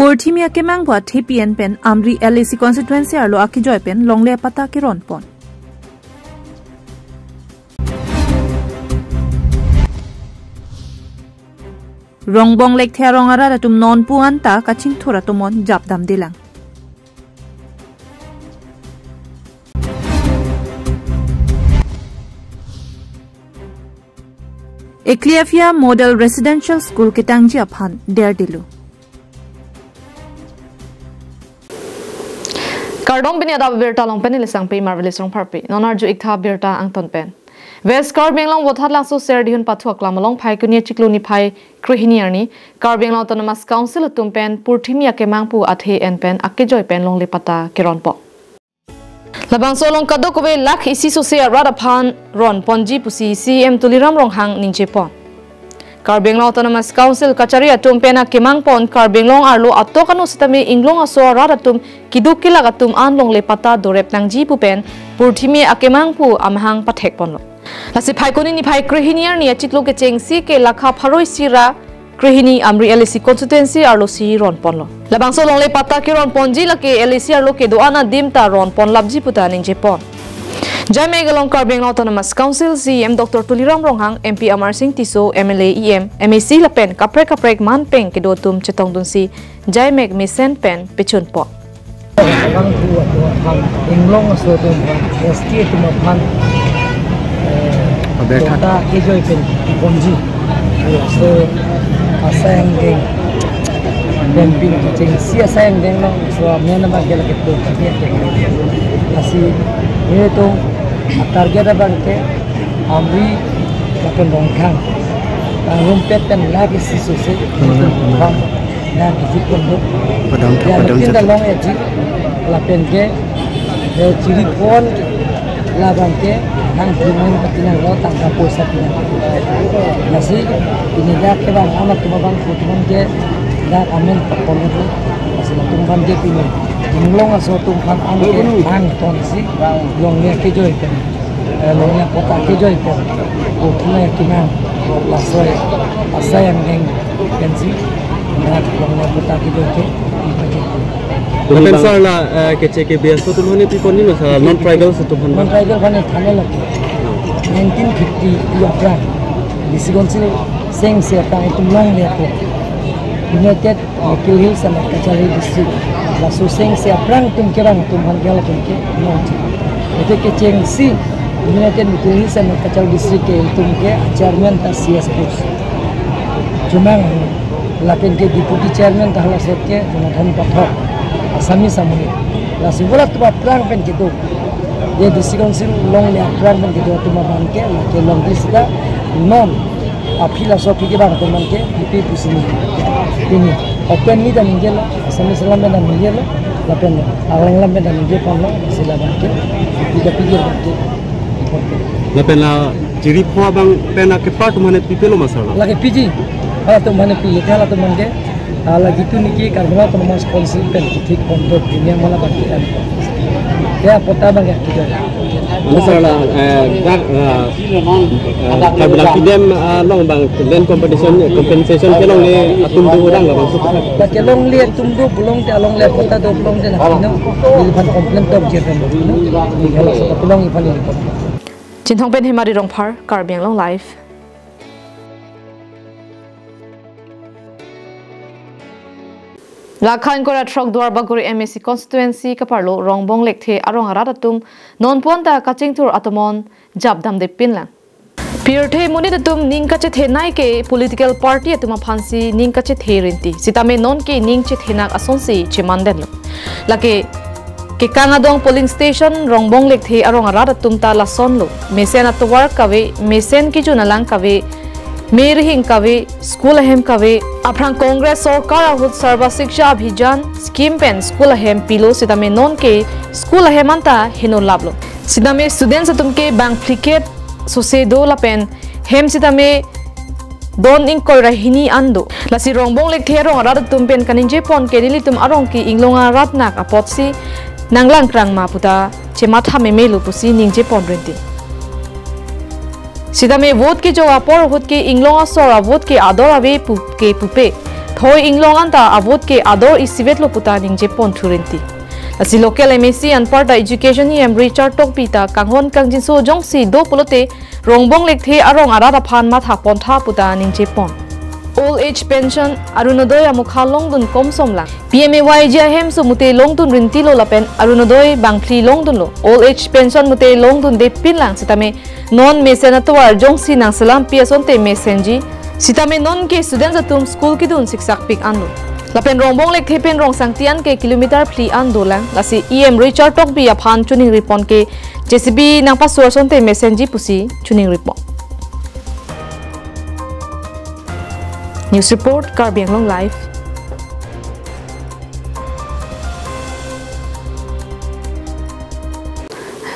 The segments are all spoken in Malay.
Porthimia kemang bua TPN pen Amri LAC constituency arlo akijoy pen longle pata kiron pon. Rongbong lek thea rongara datum non puan ta kaching thura tumon japdam dilang. Ecliafia Model Residential School kitangji aphan der dilu. Kardong bini ada berta long pen lisang pe marvelous rong parpi nonarju ikha berta angton pen West Karbi Anglong wothat lang so ser dihun pathu aklam long phai kunia chikluni phai krihiniar ni Karbi Anglong autonomous council tum pen purthimia kemangpu athe en pen akkejoy pen long lepata kiron po labang solong kado kowe lak isi so se rada phan ron ponji pusi CM tuliram rong hang ningche pon Karbi Anglong autonomous council kacharia tum pena kemang pon Karbi Anglong arlo atokano sitame inglong aso rada tum kidukila gatum anlong lepata dorep nangji pu pen purthimi akemangpu amhang pathek pon lo Lasi phai koni ni phai krihiniar ni achiklo ke chengsi ke lakha pharoi sira krihini Amri LAC constituency arlo si ron pon lo labang so long le pata ki ron ponji la ke LAC arlo ke doana dimta ron pon labji puta ning je pon Jai Megalong Karbi Anglong autonomous council CM Dr Tuliram Ronghang MP Amar Singh Tiso MLA EM MAC lapen kaprek man peng ke dotum chetong dunsi Jai Meg misen pen pichun po Abang tu Anglong so tu ST tu mapan kota kejoy pen ponji so asang deng dan pin kecing si asang deng lo so mena bagel ketu dia asi ini tu target abang ke Amri lapan bongkang rumpet dan lagi si susi bongkang dan kita pun padang kita long aja lapan ke ciri pon labang ke hang dimain patinang lo tangka posa pinang nasi ini dah ke bang anak tu bang fotoman ke dah amen pakomen lo nasi tumban ke pinang inglong aso tumban ane hang ton si longnya ke joy kan longnya kota ke joy kan fotonya kinang lasoi asayang deng kan si longnya kota ke joy ke Tapi salah kecek biasa tu mana people ni masa non tribal satu pun. Non tribal kan thane lagi. 1950 ya di Sigonsil seng siapa itu long dia tu. United Kill Hills sama Kachari district. Lalu seng siapa tum kerang tum harga tum ke non. Itu keceng si United Kill Hills sama Kachari district ke tum ke chairman tas CS Plus. Cuma lakin ke deputy chairman dah lah setke dengan pathok. Asami samuni la sibola tu perang pen gitu dia disikonsir long le perang pen gitu tu mabangke la ke long disida non a filosofi ke bang tu manke ipi pusini ini open ni dan ingel asami salam dan ingel la pen orang lam dan ingel pon lo sila bangke tidak pikir bangke la pen la ciri pho bang pen ke part mana people lo masalah la ke piji ala tu mana pi kala tu manke lagi tu niki karena teman sponsor pen tik kontot dunia mana bagian ya pota bang ya kita masalah kalau pidem long bang land compensation ke long le atum du orang lah maksud tak ke long le atum du belum te long le pota do belum te nak no ilfan komplain top jeran ni kalau satu pelong ilfan ini Jintong pen himari rong par Karbi Anglong live Lakhain kora trok duar baguri MAC constituency kaparlo rongbong lekthe arong aradatum non ponta kaching tur atomon jabdam de pinlang Pirthe muni datum ning kache the nai ke political party atuma phansi ning kache the rinti sitame non ke ning che thenak asonsi chimanden lake ke kangadong polling station rongbong lekthe arong aradatum ta la sonlo mesen atwar kawe mesen ki junalang kawe मेरे हिंग कवे स्कूल अहम कवे अपना कांग्रेस सरकार अहुत सर्व शिक्षा अभियान स्कीम पेन स्कूल अहम पिलो सिदा में नॉन के स्कूल अहम अंता हिनो लाभलो सिदा में स्टूडेंट्स तुम के बैंक फ्लिकेट सोसे दो लापेन हेम सिदा में दोन इंग कोई रहीनी अंदो लसी रोंगबोंग लेक थे रोंग रात तुम पेन कनिंजे पॉन के लिली तुम अरोंग की इंग्लोंगा रात नाक अपोत्सी नंगलांग क्रांग मापुता चेमाथा में मेलु पुसी निंजे पॉन रेंटी सिदा में वोट के जो अपोर वोट के इंग्लोंगा सोरा वोट के आदोर अवे के पुपे thoi inglong anta avot ke ador isivet lo puta ningje pon thurinti asi local MAC anparta education ni Richard Tokpita kanghon kangjin so jongsi do pulote rongbong lekthe arong arara phan ma thak pon tha puta ningje pon old age pension arunodoi amukha longdun komsom lang PMAY hem so mute longdun rinti lo lapen arunodoi bangthli longdun lo old age pension mute longdun de pin lang sitame non mesena towar jongsi nang salam piason te mesenji sitame non ke students atum school ki dun siksak pik anlo lapen rongbong lek thepen rong sangtian ke kilometer pli an dolang lasi Richard Tokbi aphan chuning ripon ke JCB nang pa sorson te mesenji pusi chuning ripon News report Karbi Anglong live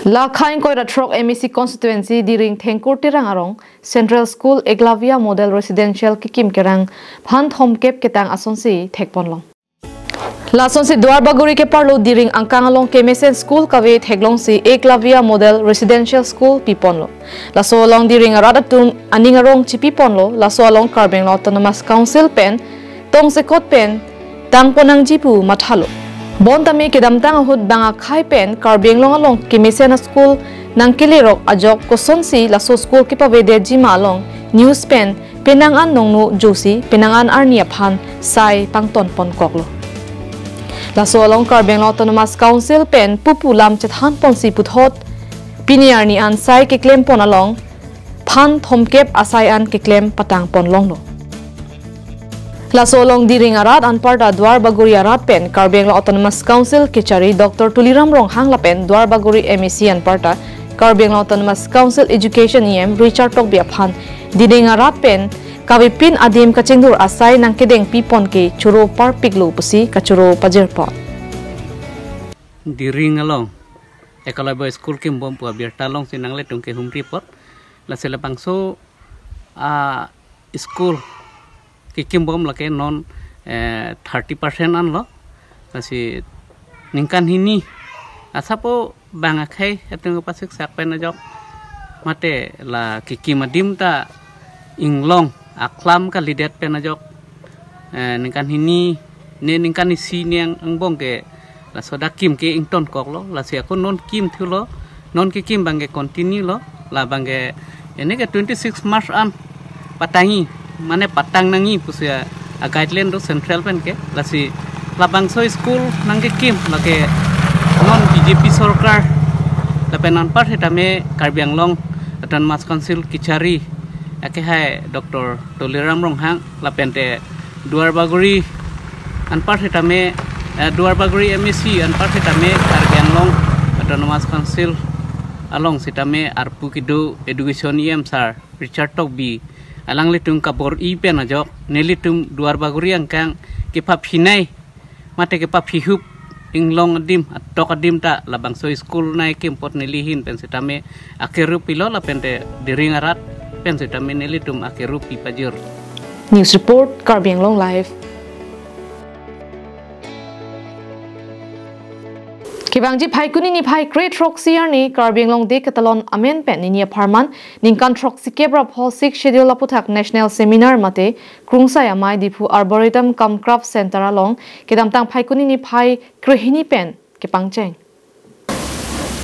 Lakhain Koira Trok MAC constituency diring Thengkur Tirang Arong Central School Eglavia Model Residential Kikim Kerang Phan Thomkep Ketang Asonsi Thekponlong La Asonsi Dwar Baguri ke parlo diring Angkangalong Kemesen School Kave Theglong si Eglavia Model Residential School Piponlo La so along diring Aradatun Aningarong Chipiponlo La so along Karbi Anglong Autonomous Council pen Tong Sekot pen Tangponang Jipu Mathalo Bon tami kedamtang ahud banga khai pen Karbi Anglong along Kemesen School nang kilirok ajok kosonsi la so school ki pavede jima along news pen penangan nongnu josi penangan arnia phan sai pangton pon koklo la so along Karbi Anglong Autonomous Council pen pupulam chethan ponsi puthot piniar ni an sai ke claim pon along phan thomkep asai an ke claim patang pon longlo La solong diring arat anparta Dwar Baguri arat pen Karbi Anglong Autonomous Council kichari Dr. Tuliram Rong hang lapen Dwar Baguri MAC anparta Karbi Anglong Autonomous Council Education Richard Tokbi aphan diring arat pen kawipin adim kachingdur asai nang kedeng pipon ke churo par piglu pusi kachuro pajerpa diring along ekalabo school kim bom pu birta long sinang le tungke hum report la sela pangso school kikim bom lake non 30% an lo kasi ningkan hini asapo banga khai atung pasik sak pen jok mate la kikim adim ta inglong aklam ka lidet pen jok ningkan hini ne ningkan isi niang angbong ke la soda kim ke ington kok lo la sia ko non kim thulo non kikim bange continue lo la bange ene ke 26 March an patangi mane patang nangi pusia guideline ro central pen ke lasi labang so school nangke kim lake non BJP sarkar lapenan par hetame Karbi Anglong Autonomous Council kichari ake hai Dr. Tuliram Rong hang lapente Dwar Baguri anpar hetame Dwar Baguri MAC anpar hetame Karbi Anglong Autonomous Council along sitame arpu kido education sar Richard Tokbi alang litung kabor pen ajok nelitung Dwar Baguri angkang kipap hinai mate kipap hihup inglong adim atok adim ta labang so school nai kimpot nelihin pen sitame akeru pilo la pente diring arat pen sitame nelitum akeru pipajur News report Karbi Anglong live Kibangji phai kuni ni phai great roxy ni Karbi Anglong de katalon amen pen ni aparman ningkan roxy kebra phol 6 schedule aputhak national seminar mate krungsai amai dipu arboretum cum craft center along kedamtang phai kuni ni phai krehini pen kepangcheng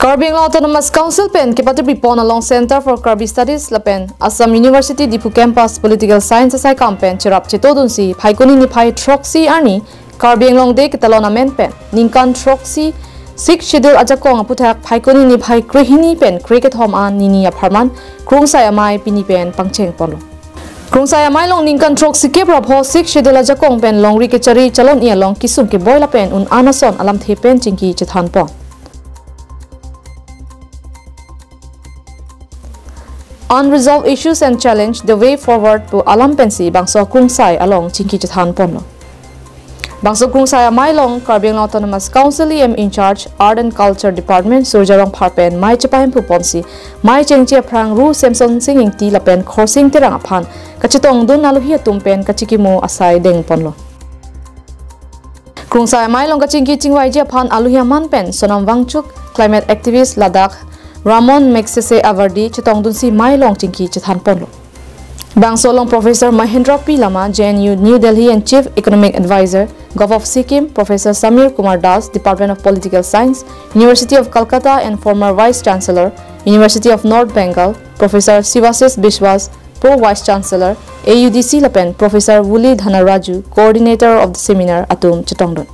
Karbi Anglong Autonomous Council pen kepatri pon along Center for Karbi Studies lapen Assam University dipu campus political science sai campaign chirap chetodunsi phai kuni ni phai roxy ani Karbi Anglong de katalon amen pen ningkan roxy 6 schedule ajakong aputhak phaikoni ni phai krehini pen cricket home an nini aparman krungsai amai pini pen pangcheng ponlo krungsai amai long ningkan trok sike prapho 6 schedule ajakong pen longri ke chari chalon ia long kisum ke boila pen un anason alam the pen chingki chethan pon unresolved issues and challenge the way forward to alam pensi bangso krungsai along chingki chethan ponlo Bangso Krungsai Amai Long Karbi Anglong Autonomous Council in charge Art and Culture Department Surjarong Pharpen Mai Chapahem Puponsi Mai Chengche Prang Ru Samson Singing Ti Lapen Khorsing Terang Aphan Kachitong Dun Naluhia Tumpen Kachikimo Asai Deng Ponlo Krungsai Amai Long Kachingki Chingwai Japan Aluhia Manpen Sonam Wangchuk Climate Activist Ladakh Ramon Meksese Avardi Chitong Dunsi Mai Long Chingki Chithan Ponlo Bang Solong Professor Mahendra P. Lama, JNU New Delhi and Chief Economic Advisor, Gov of Sikkim, Professor Samir Kumar Das, Department of Political Science, University of Calcutta and former Vice Chancellor, University of North Bengal, Professor Sivasis Bishwas, Pro Vice Chancellor, AUDC Lapen, Professor Wuli Dhanaraju, Coordinator of the seminar, Atum Chetongdon.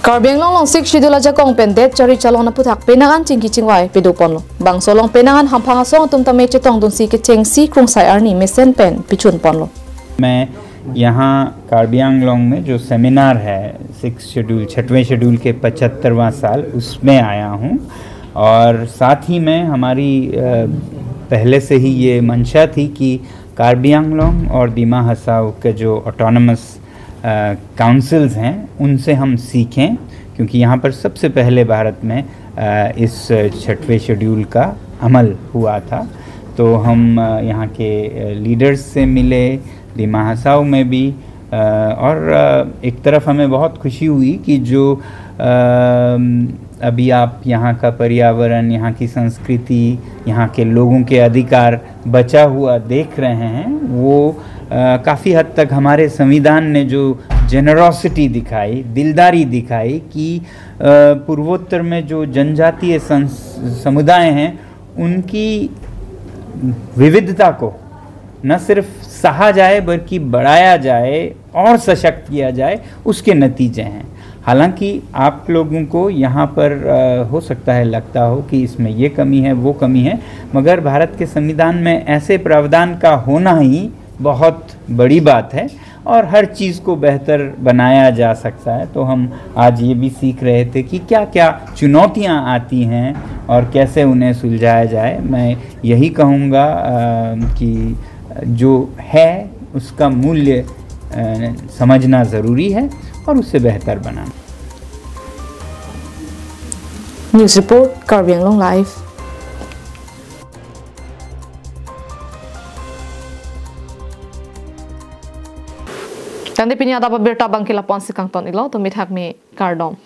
Karbi Anglong long 6 schedule aja kong pendet cari calon naputak penangan cingki cingwai pedupon lo. Bang solong penangan hampang asong tum tame cetong dun si keceng si krung sai arni mesen pen pichun pon lo. मैं यहाँ कार्बी आंगलोंग में जो सेमिनार है 6वें शेड्यूल के 75वां साल उसमें आया हूँ और साथ ही में हमारी पहले से ही ये मंशा थी कि कार्बी आंगलोंग और दिमा हसाओ के जो ऑटोनमस काउंसिल्स हैं उनसे हम सीखें क्योंकि यहाँ पर सबसे पहले भारत में इस 6वें शेड्यूल का अमल हुआ था। तो हम यहाँ के लीडर्स से मिले दिमा हसाओ में भी और एक तरफ हमें बहुत खुशी हुई कि जो अभी आप यहाँ का पर्यावरण, यहाँ की संस्कृति, यहाँ के लोगों के अधिकार बचा हुआ देख रहे हैं, वो काफ़ी हद तक हमारे संविधान ने जो जेनरोसिटी दिखाई, दिलदारी दिखाई कि पूर्वोत्तर में जो जनजातीय समुदाय हैं उनकी विविधता को न सिर्फ सहा जाए बल्कि बढ़ाया जाए और सशक्त किया जाए, उसके नतीजे हैं। हालांकि आप लोगों को यहाँ पर हो सकता है लगता हो कि इसमें ये कमी है वो कमी है, मगर भारत के संविधान में ऐसे प्रावधान का होना ही बहुत बड़ी बात है और हर चीज़ को बेहतर बनाया जा सकता है। तो हम आज ये भी सीख रहे थे कि क्या क्या चुनौतियाँ आती हैं और कैसे उन्हें सुलझाया जाए। मैं यही कहूँगा कि जो है उसका मूल्य समझना ज़रूरी है और उससे बेहतर बनाना। News report Karbi Anglong live. Kandi pinya dapat bertabang kila pon sikang ton ilo to mithak mi kardom.